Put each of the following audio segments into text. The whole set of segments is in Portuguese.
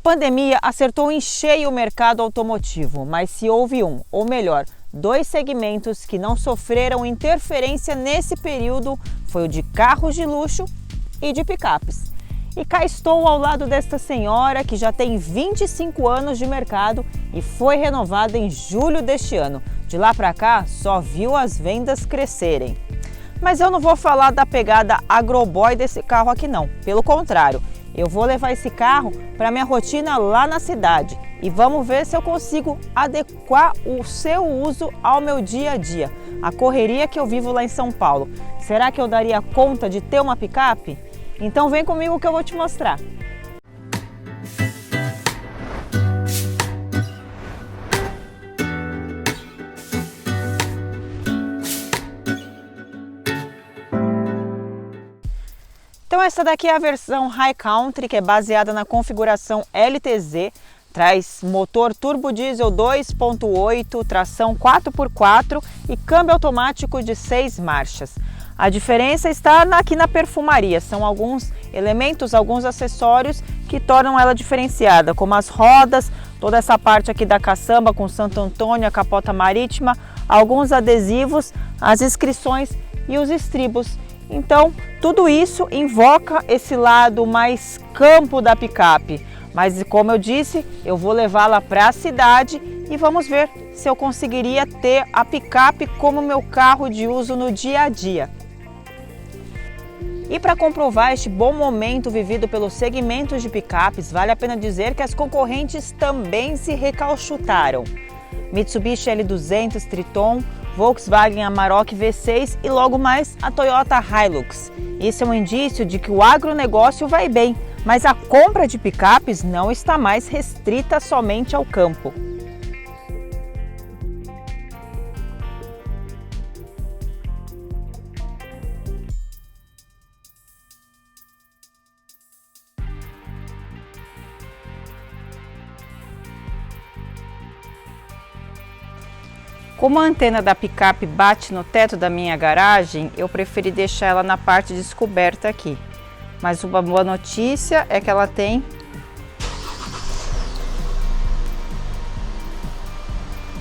A pandemia acertou em cheio o mercado automotivo, mas se houve um, ou melhor, dois segmentos que não sofreram interferência nesse período, foi o de carros de luxo e de picapes. E cá estou ao lado desta senhora que já tem 25 anos de mercado e foi renovada em julho deste ano. De lá para cá, só viu as vendas crescerem. Mas eu não vou falar da pegada agroboy desse carro aqui não, pelo contrário. Eu vou levar esse carro para minha rotina lá na cidade e vamos ver se eu consigo adequar o seu uso ao meu dia a dia. A correria que eu vivo lá em São Paulo. Será que eu daria conta de ter uma picape? Então vem comigo que eu vou te mostrar. Então essa daqui é a versão High Country, que é baseada na configuração LTZ, traz motor turbo diesel 2.8, tração 4x4 e câmbio automático de 6 marchas. A diferença está aqui na perfumaria, são alguns elementos, alguns acessórios que tornam ela diferenciada, como as rodas, toda essa parte aqui da caçamba com Santo Antônio, a capota marítima, alguns adesivos, as inscrições e os estribos. Então, tudo isso invoca esse lado mais campo da picape. Mas, como eu disse, eu vou levá-la para a cidade e vamos ver se eu conseguiria ter a picape como meu carro de uso no dia a dia. E para comprovar este bom momento vivido pelos segmentos de picapes, vale a pena dizer que as concorrentes também se recauchutaram. Mitsubishi L200 Triton, Volkswagen Amarok V6 e logo mais a Toyota Hilux. Isso é um indício de que o agronegócio vai bem, mas a compra de picapes não está mais restrita somente ao campo. Como a antena da picape bate no teto da minha garagem, eu preferi deixar ela na parte descoberta aqui. Mas uma boa notícia é que ela tem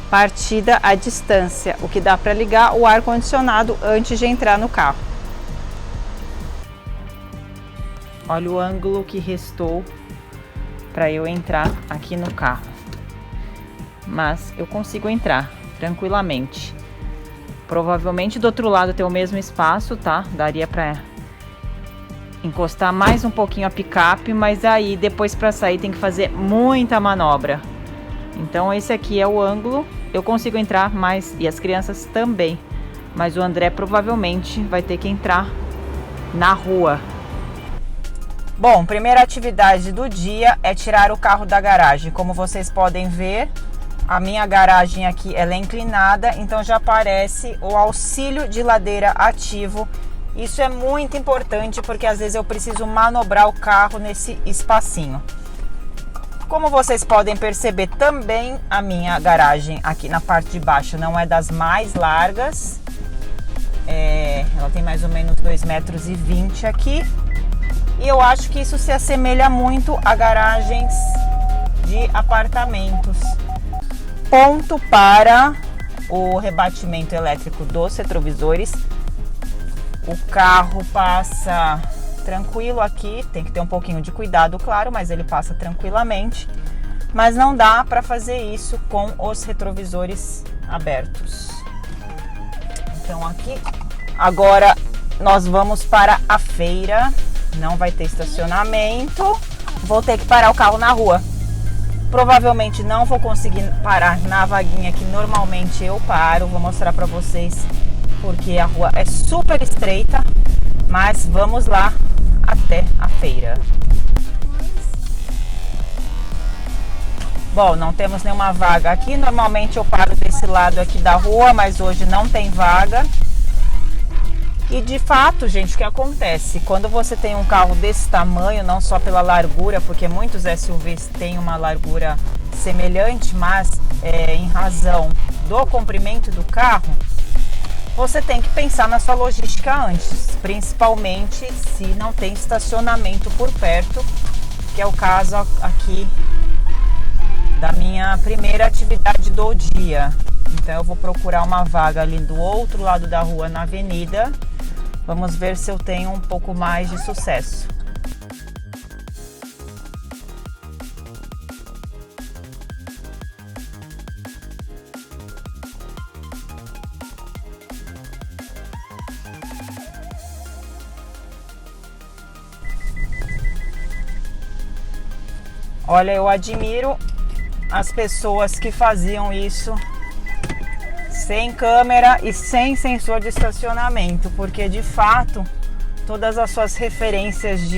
partida à distância, o que dá para ligar o ar-condicionado antes de entrar no carro. Olha o ângulo que restou para eu entrar aqui no carro. Mas eu consigo entrar tranquilamente. Provavelmente do outro lado tem o mesmo espaço, tá? Daria para encostar mais um pouquinho a picape, mas aí depois para sair tem que fazer muita manobra. Então esse aqui é o ângulo, eu consigo entrar mais e as crianças também, mas o André provavelmente vai ter que entrar na rua. Bom, primeira atividade do dia é tirar o carro da garagem. Como vocês podem ver, a minha garagem aqui ela é inclinada, então já aparece o auxílio de ladeira ativo. Isso é muito importante porque às vezes eu preciso manobrar o carro nesse espacinho. Como vocês podem perceber também, a minha garagem aqui na parte de baixo não é das mais largas. Ela tem mais ou menos 2,20 metros aqui. E eu acho que isso se assemelha muito a garagens de apartamentos. Ponto para o rebatimento elétrico dos retrovisores. O carro passa tranquilo aqui, tem que ter um pouquinho de cuidado, claro, mas ele passa tranquilamente. Mas não dá para fazer isso com os retrovisores abertos. Então aqui, agora nós vamos para a feira, não vai ter estacionamento, vou ter que parar o carro na rua. Provavelmente não vou conseguir parar na vaguinha que normalmente eu paro. Vou mostrar para vocês porque a rua é super estreita, mas vamos lá até a feira. Bom, não temos nenhuma vaga aqui. Normalmente eu paro desse lado aqui da rua, mas hoje não tem vaga. E de fato, gente, o que acontece? Quando você tem um carro desse tamanho, não só pela largura, porque muitos SUVs têm uma largura semelhante, mas em razão do comprimento do carro, você tem que pensar na sua logística antes, principalmente se não tem estacionamento por perto, que é o caso aqui da minha primeira atividade do dia. Então eu vou procurar uma vaga ali do outro lado da rua, na avenida. Vamos ver se eu tenho um pouco mais de sucesso. Olha, eu admiro as pessoas que faziam isso sem câmera e sem sensor de estacionamento, porque de fato todas as suas referências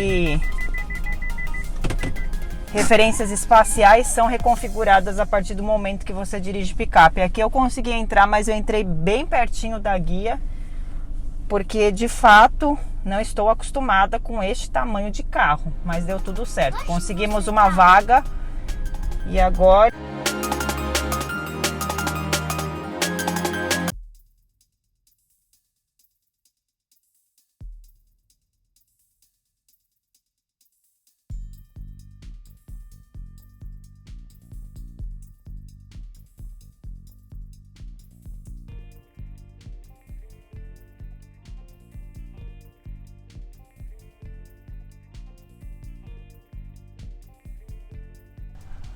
espaciais são reconfiguradas a partir do momento que você dirige picape. Aqui eu consegui entrar, mas eu entrei bem pertinho da guia, porque de fato não estou acostumada com este tamanho de carro, mas deu tudo certo. Conseguimos uma vaga e agora...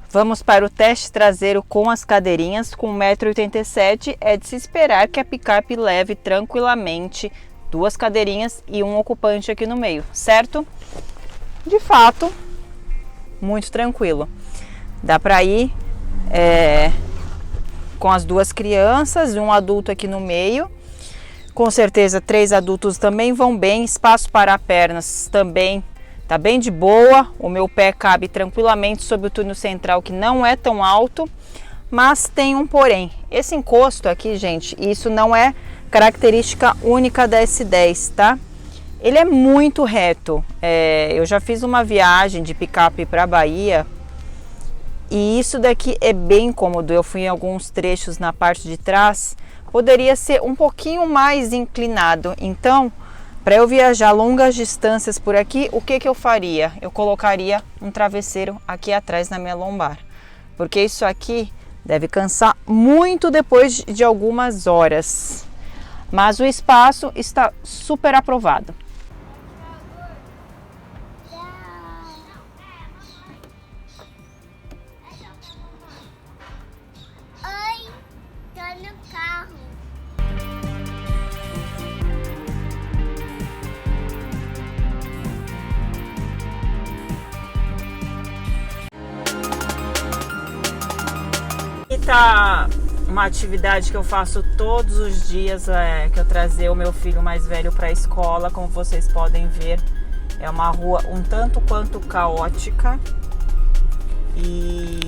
Vamos para o teste traseiro com as cadeirinhas. Com 1,87 m é de se esperar que a picape leve tranquilamente 2 cadeirinhas e um ocupante aqui no meio, certo? De fato, muito tranquilo. Dá para ir com as 2 crianças e um adulto aqui no meio. Com certeza 3 adultos também vão bem. Espaço para pernas também tá bem de boa, o meu pé cabe tranquilamente sob o túnel central, que não é tão alto, mas tem um porém. Esse encosto aqui, gente, isso não é característica única da S10, tá? Ele é muito reto. Eu já fiz uma viagem de picape para Bahia e isso daqui é bem cômodo. Eu fui em alguns trechos na parte de trás, poderia ser um pouquinho mais inclinado, então... Para eu viajar longas distâncias por aqui, o que eu faria? Eu colocaria um travesseiro aqui atrás na minha lombar, porque isso aqui deve cansar muito depois de algumas horas. Mas o espaço está super aprovado. Oi, tô no carro. Tá, uma atividade que eu faço todos os dias, que eu trazer o meu filho mais velho para a escola. Como vocês podem ver, é uma rua um tanto quanto caótica e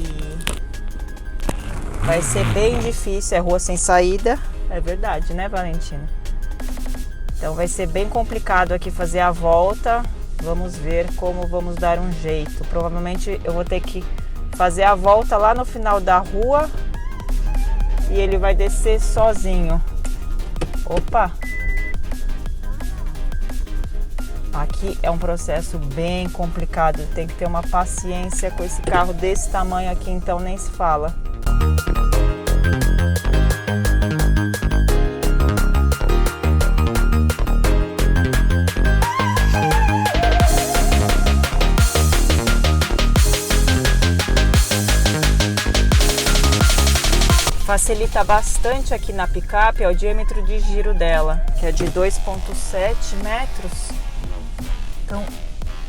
vai ser bem difícil. É rua sem saída, é verdade, né, Valentina? Então vai ser bem complicado aqui fazer a volta. Vamos ver como vamos dar um jeito. Provavelmente eu vou ter que fazer a volta lá no final da rua e ele vai descer sozinho. Opa! Aqui é um processo bem complicado, tem que ter uma paciência com esse carro desse tamanho aqui, então nem se fala. Facilita bastante aqui na picape é o diâmetro de giro dela, que é de 2,7 metros. Então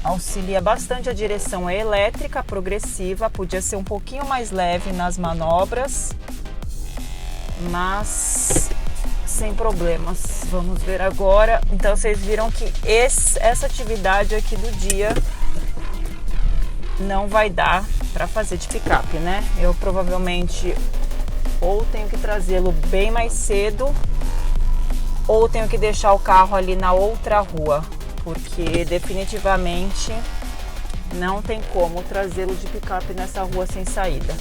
auxilia bastante. A direção é elétrica, progressiva, podia ser um pouquinho mais leve nas manobras, mas sem problemas. Vamos ver agora. Então vocês viram que essa atividade aqui do dia não vai dar para fazer de picape, né? Eu provavelmente ou tenho que trazê-lo bem mais cedo, ou tenho que deixar o carro ali na outra rua, porque definitivamente não tem como trazê-lo de picape nessa rua sem saída.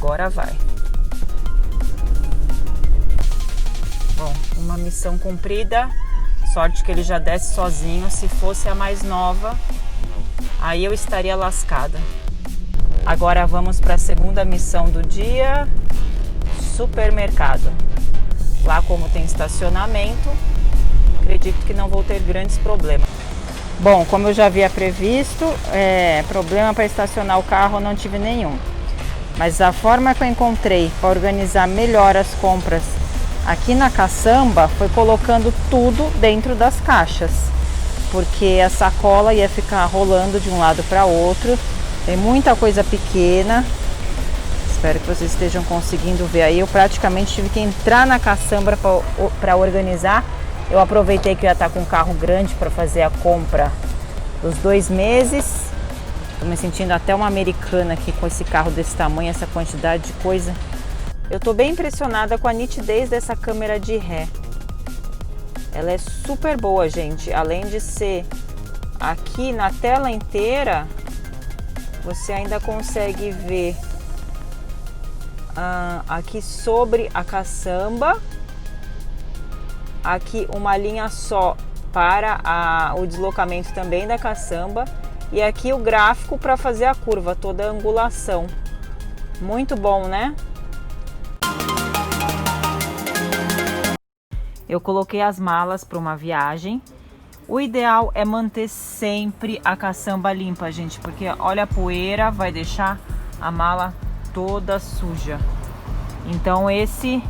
Agora vai. Bom, uma missão cumprida. Sorte que ele já desce sozinho. Se fosse a mais nova, aí eu estaria lascada. Agora vamos para a segunda missão do dia. Supermercado. Lá, como tem estacionamento, acredito que não vou ter grandes problemas. Bom, como eu já havia previsto, problema para estacionar o carro não tive nenhum. Mas a forma que eu encontrei para organizar melhor as compras aqui na caçamba foi colocando tudo dentro das caixas, porque a sacola ia ficar rolando de um lado para outro. Tem muita coisa pequena. Espero que vocês estejam conseguindo ver aí. Eu praticamente tive que entrar na caçamba para organizar. Eu aproveitei que eu ia estar com um carro grande para fazer a compra dos 2 meses. Estou me sentindo até uma americana aqui com esse carro desse tamanho, essa quantidade de coisa. Eu estou bem impressionada com a nitidez dessa câmera de ré. Ela é super boa, gente. Além de ser aqui na tela inteira, você ainda consegue ver aqui sobre a caçamba. Aqui uma linha só para o deslocamento também da caçamba. E aqui o gráfico para fazer a curva, toda a angulação. Muito bom, né? Eu coloquei as malas para uma viagem. O ideal é manter sempre a caçamba limpa, gente, porque olha a poeira, vai deixar a mala toda suja. Então essa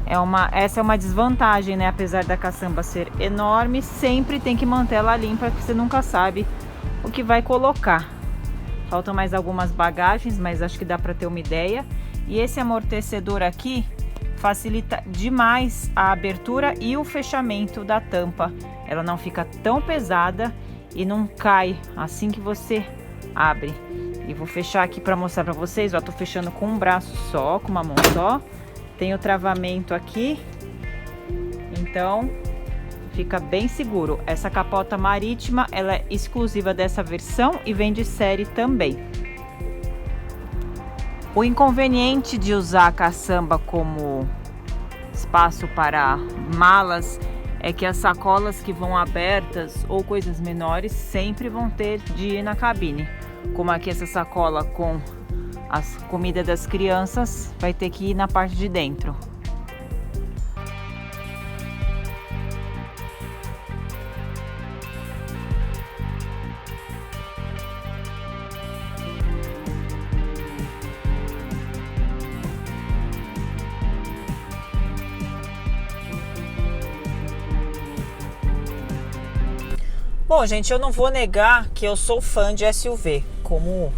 é uma desvantagem, né? Apesar da caçamba ser enorme, sempre tem que manter ela limpa, porque você nunca sabe o que vai colocar. Faltam mais algumas bagagens, mas acho que dá para ter uma ideia. E esse amortecedor aqui facilita demais a abertura e o fechamento da tampa. Ela não fica tão pesada e não cai assim que você abre. E vou fechar aqui para mostrar para vocês. Ó, tô fechando com um braço só, com uma mão só. Tem o travamento aqui, então fica bem seguro. Essa capota marítima, ela é exclusiva dessa versão e vem de série também. O inconveniente de usar a caçamba como espaço para malas é que as sacolas que vão abertas ou coisas menores sempre vão ter de ir na cabine. Como aqui essa sacola com as comidas das crianças, vai ter que ir na parte de dentro. Bom, gente, eu não vou negar que eu sou fã de SUV. Como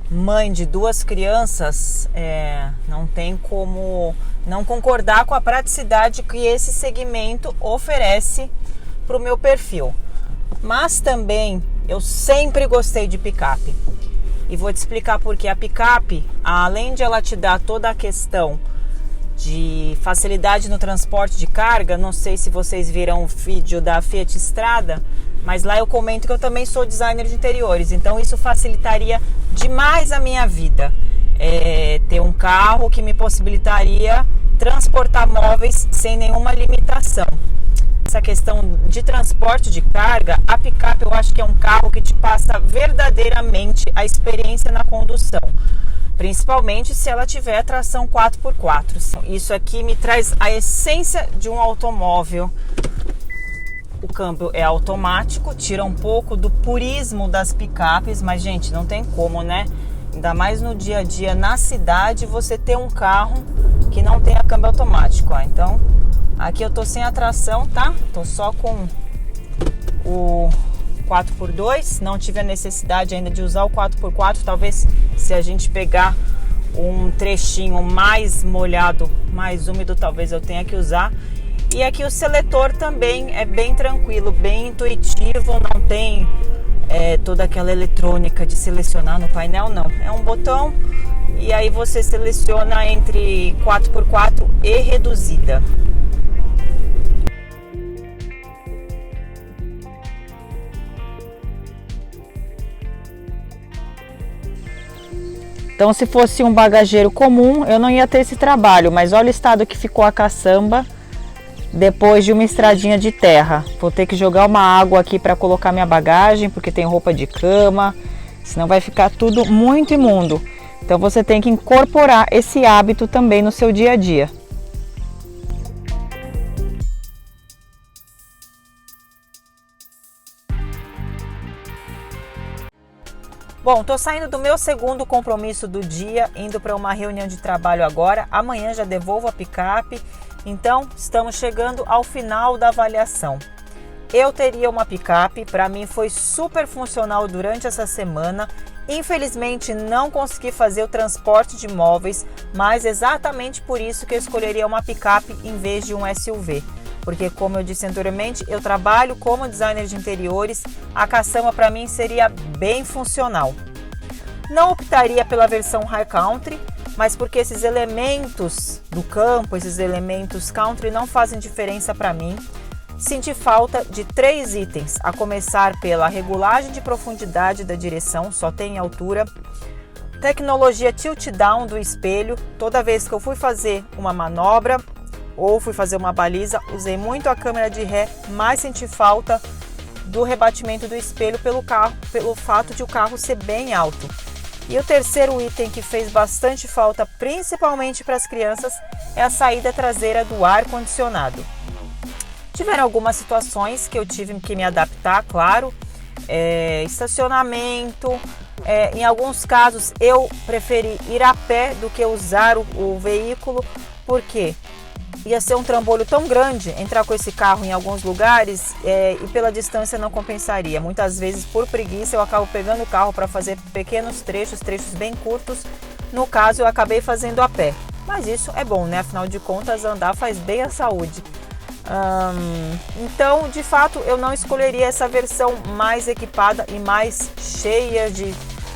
mãe de 2 crianças, não tem como não concordar com a praticidade que esse segmento oferece para o meu perfil. Mas também eu sempre gostei de picape. E vou te explicar por que a picape, além de ela te dar toda a questão de facilidade no transporte de carga, não sei se vocês viram o vídeo da Fiat Strada, mas lá eu comento que eu também sou designer de interiores, então isso facilitaria demais a minha vida. Ter um carro que me possibilitaria transportar móveis sem nenhuma limitação. Essa questão de transporte de carga, a picape eu acho que é um carro que te passa verdadeiramente a experiência na condução. Principalmente se ela tiver tração 4x4. Isso aqui me traz a essência de um automóvel. O câmbio é automático, tira um pouco do purismo das picapes, mas gente, não tem como, né? Ainda mais no dia a dia, na cidade, você ter um carro que não tenha câmbio automático. Ó. Então, aqui eu tô sem a tração, tá? Tô só com o 4x2, não tive a necessidade ainda de usar o 4x4, talvez se a gente pegar um trechinho mais molhado, mais úmido, talvez eu tenha que usar. E aqui o seletor também é bem tranquilo, bem intuitivo, não tem toda aquela eletrônica de selecionar no painel, não. É um botão e aí você seleciona entre 4x4 e reduzida. Então, se fosse um bagageiro comum, eu não ia ter esse trabalho, mas olha o estado que ficou a caçamba depois de uma estradinha de terra. Vou ter que jogar uma água aqui para colocar minha bagagem, porque tem roupa de cama, senão vai ficar tudo muito imundo. Então, você tem que incorporar esse hábito também no seu dia a dia. Bom, tô saindo do meu segundo compromisso do dia, indo para uma reunião de trabalho agora. Amanhã já devolvo a picape. Então, estamos chegando ao final da avaliação. Eu teria uma picape, para mim foi super funcional durante essa semana. Infelizmente, não consegui fazer o transporte de móveis, mas exatamente por isso que eu escolheria uma picape em vez de um SUV. Porque, como eu disse anteriormente, eu trabalho como designer de interiores, a caçamba para mim seria bem funcional. Não optaria pela versão High Country, mas porque esses elementos do campo, esses elementos country não fazem diferença para mim. Senti falta de 3 itens, a começar pela regulagem de profundidade da direção, só tem altura, tecnologia tilt down do espelho. Toda vez que eu fui fazer uma manobra ou fui fazer uma baliza, usei muito a câmera de ré, mas senti falta do rebatimento do espelho pelo fato de o carro ser bem alto. E o terceiro item que fez bastante falta, principalmente para as crianças, é a saída traseira do ar-condicionado. Tiveram algumas situações que eu tive que me adaptar, claro, estacionamento, em alguns casos eu preferi ir a pé do que usar o veículo, porque ia ser um trambolho tão grande entrar com esse carro em alguns lugares e pela distância não compensaria. Muitas vezes, por preguiça, eu acabo pegando o carro para fazer pequenos trechos bem curtos. No caso, eu acabei fazendo a pé. Mas isso é bom, né? Afinal de contas, andar faz bem à saúde. Então, de fato, eu não escolheria essa versão mais equipada e mais cheia de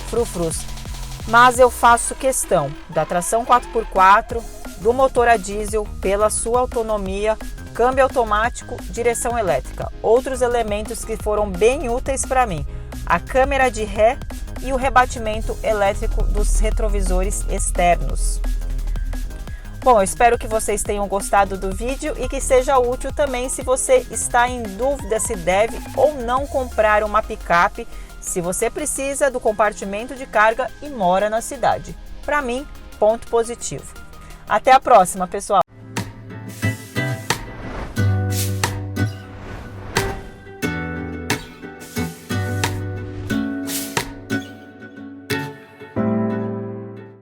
frufrus. Mas eu faço questão da tração 4x4, do motor a diesel pela sua autonomia, câmbio automático, direção elétrica. Outros elementos que foram bem úteis para mim: a câmera de ré e o rebatimento elétrico dos retrovisores externos. Bom, eu espero que vocês tenham gostado do vídeo e que seja útil também se você está em dúvida se deve ou não comprar uma picape, se você precisa do compartimento de carga e mora na cidade. Para mim, ponto positivo. Até a próxima, pessoal!